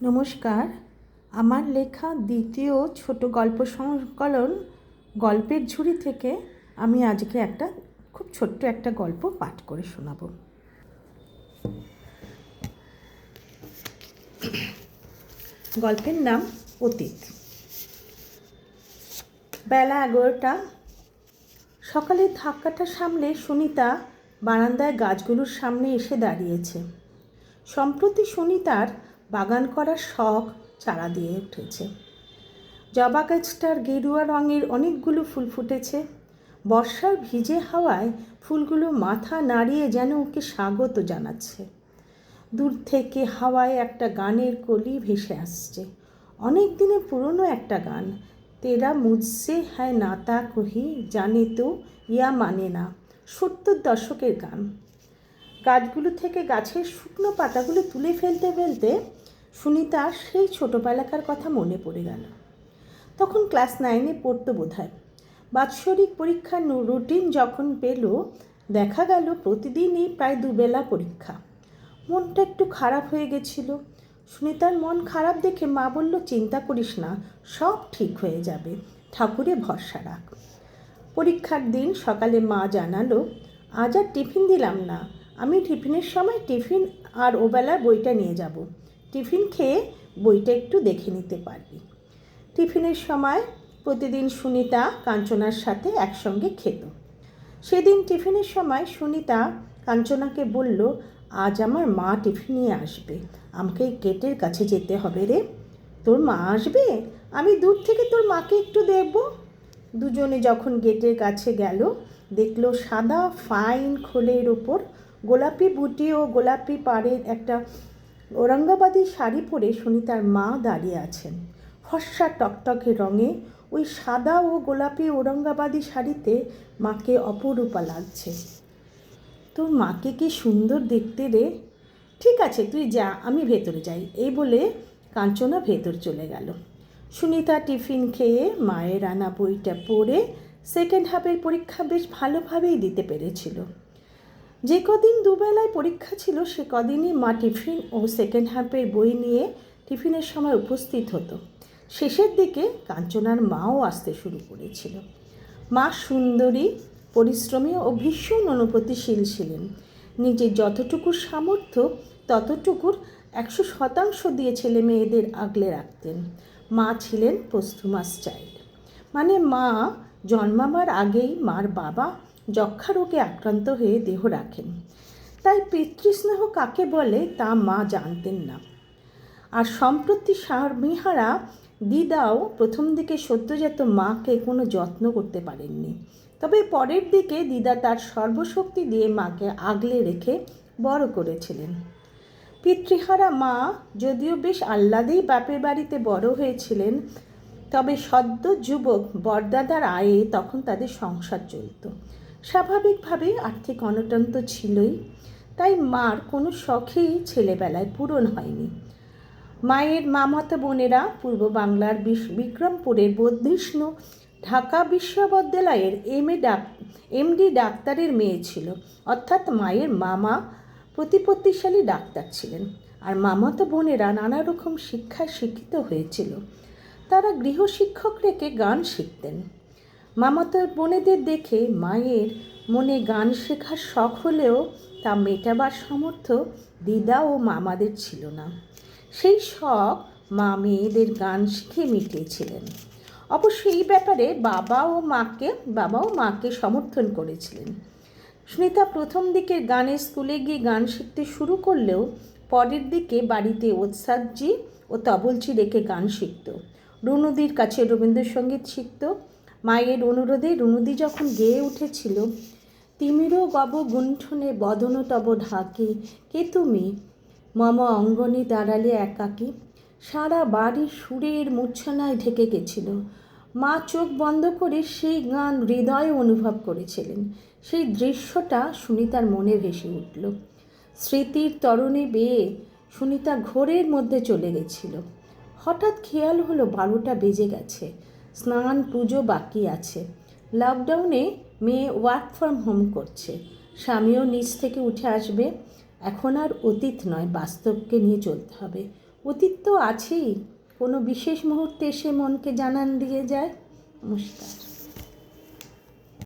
নমস্কার। আমার লেখা দ্বিতীয় ছোট গল্প সংকলন গল্পের ঝুড়ি থেকে আমি আজকে একটা খুব ছোট্ট একটা গল্প পাঠ করে শোনাব। গল্পের নাম অতীত। বেলা 11টা। সকালের ধাক্কাটা সামলে সুনিতা বারান্দায় গাছগুলোর সামনে এসে দাঁড়িয়েছে। সম্প্রতি সুনিতার বাগান করার শখ চারা দিয়ে উঠেছে। জবা গাছটার গেরুয়া রঙের অনেকগুলো ফুল ফুটেছে। বর্ষার ভিজে হাওয়ায় ফুলগুলো মাথা নাড়িয়ে যেন ওকে স্বাগত জানাচ্ছে। দূর থেকে হাওয়ায় একটা গানের কলি ভেসে আসছে। অনেক দিনের পুরনো একটা গান, তেরা মুঝসে হ্যায় নাতা কহি জানে তো ইয়া মানে না। 70 দশকের গান। গাছগুলো থেকে গাছের শুকনো পাতাগুলো তুলে ফেলতে ফেলতে সুনিতার সেই ছোটোবেলাকার কথা মনে পড়ে গেল। তখন ক্লাস 9-এ পড়তো বোধহয়। বাৎসরিক পরীক্ষার রুটিন যখন পেল, দেখা গেল প্রতিদিনই প্রায় দুবেলা পরীক্ষা। মনটা একটু খারাপ হয়ে গেছিল। সুনিতার মন খারাপ দেখে মা বলল, চিন্তা করিস না, সব ঠিক হয়ে যাবে, ঠাকুরে ভরসা রাখ। পরীক্ষার দিন সকালে মা জানালো, আজ আর টিফিন দিলাম না, আমি টিফিনের সময় টিফিন আর ওবেলার বইটা নিয়ে যাব। টিফিন খেয়ে বইটা একটু দেখে নিতে পারবি। টিফিনের সময় প্রতিদিন সুনিতা কাঞ্চনার সাথে একসঙ্গে খেত। সেদিন টিফিনের সময় সুনিতা কাঞ্চনাকে বলল, আজ আমার মা টিফিন নিয়ে আসবে, আমাকে গেটের কাছে যেতে হবে রে। তোর মা আসবে? আমি দূর থেকে তোর মাকে একটু দেখব। দুজনে যখন গেটের কাছে গেল, দেখলো সাদা ফাইন খোলের ওপর গোলাপি বুটি ও গোলাপি পাড়ের একটা ঔরঙ্গাবাদী শাড়ি পরে সুনিতার মা দাঁড়িয়ে আছেন। ফর্সা টকটকে রঙে ওই সাদা ও গোলাপি ঔরঙ্গাবাদী শাড়িতে মাকে অপরূপা লাগছে। তোর মাকে কি সুন্দর দেখতে রে। ঠিক আছে, তুই যা, আমি ভেতরে যাই। এই বলে কাঞ্চনা ভেতর চলে গেল। সুনিতা টিফিন খেয়ে মায়ের আনা বইটা পড়ে সেকেন্ড হাফের পরীক্ষা বেশ ভালোভাবেই দিতে পেরেছিল। যে কদিন দুবেলায় পরীক্ষা ছিল, সে কদিনই মা টিফিন ও সেকেন্ড হাফের বই নিয়ে টিফিনের সময় উপস্থিত হতো। শেষের দিকে কাঞ্চনার মাও আসতে শুরু করেছিল। মা সুন্দরী, পরিশ্রমী ও ভীষণ অনুভূতিশীল ছিলেন। নিজের যতটুকু সামর্থ্য ততটুকুর 100% দিয়ে ছেলে মেয়েদের আগলে রাখতেন। মা ছিলেন পোস্টুমাস চাইল্ড, মানে মা জন্মাবার আগেই মার বাবা যক্ষা রোগে আক্রান্ত হয়ে দেহ রাখেন। তাই পিতৃস্নেহ কাকে বলে তা মা জানতেন না। আর সম্প্রতি স্বামীহারা দিদাও প্রথম দিকে সদ্যজাত মাকে কোনো যত্ন করতে পারেননি। তবে পরের দিকে দিদা তার সর্বশক্তি দিয়ে মাকে আগলে রেখে বড় করেছিলেন। পিতৃহারা মা যদিও বেশ আহ্লাদেই বাপের বাড়িতে বড় হয়েছিলেন, তবে সদ্য যুবক বরদাদার আয়ে তখন তাদের সংসার চলত। স্বাভাবিকভাবেই আর্থিক অনটন তো ছিলই, তাই মার কোনো শখই ছেলেবেলায় পূরণ হয়নি। মায়ের মামাতো বোনেরা পূর্ব বাংলার বিক্রমপুরের বর্ধিষ্ণু ঢাকা বিশ্ববিদ্যালয়ের এমডি ডাক্তারের মেয়ে ছিল, অর্থাৎ মায়ের মামা প্রতিপত্তিশালী ডাক্তার ছিলেন। আর মামাতো বোনেরা নানা রকম শিক্ষায় শিক্ষিত হয়েছিল। তারা গৃহশিক্ষক রেখে গান শিখতেন। মামাতো বোনেদের দেখে মায়ের মনে গান শেখার শখ হলেও তা মেটাবার সামর্থ্য দিদা ও মামাদের ছিল না। সেই শখ মা মেয়েদের গান শিখে মিটিয়েছিলেন। অবশ্য এই ব্যাপারে বাবাও মাকে সমর্থন করেছিলেন। সুনিতা প্রথম দিকে গানের স্কুলে গিয়ে গান শিখতে শুরু করলেও পরের দিকে বাড়িতে ওস্তাদজি ও তবলচি রেখে গান শিখত। রুনুদির কাছে রবীন্দ্রসঙ্গীত শিখত। মায়ের অনুরোধে রুনুদি যখন গেয়ে উঠেছিল, তিমিরও গব গুণ্ঠনে বদন তব ঢাকে, কে তুমি মম অঙ্গনে দাঁড়ালে একাকী, সারা বাড়ি সুরের মূর্ছনায় ঢেকে গেছিল। মা চোখ বন্ধ করে সেই গান হৃদয়ে অনুভব করেছিলেন। সেই দৃশ্যটা সুনিতার মনে ভেসে উঠল। স্মৃতির তরণে বেয়ে সুনিতা ঘোরের মধ্যে চলে গেছিল। হঠাৎ খেয়াল হলো 12টা বেজে গেছে, স্নান পুজো বাকি আছে। লকডাউনে মেয়ে ওয়ার্ক ফ্রম হোম করছে, স্বামীও নিচ থেকে উঠে আসবে। এখন আর অতীত নয়, বাস্তবকে নিয়ে চলতে হবে। অতীত তো আছেই, কোনো বিশেষ মুহূর্তে এসে মনকে জানান দিয়ে যায়। নমস্কার।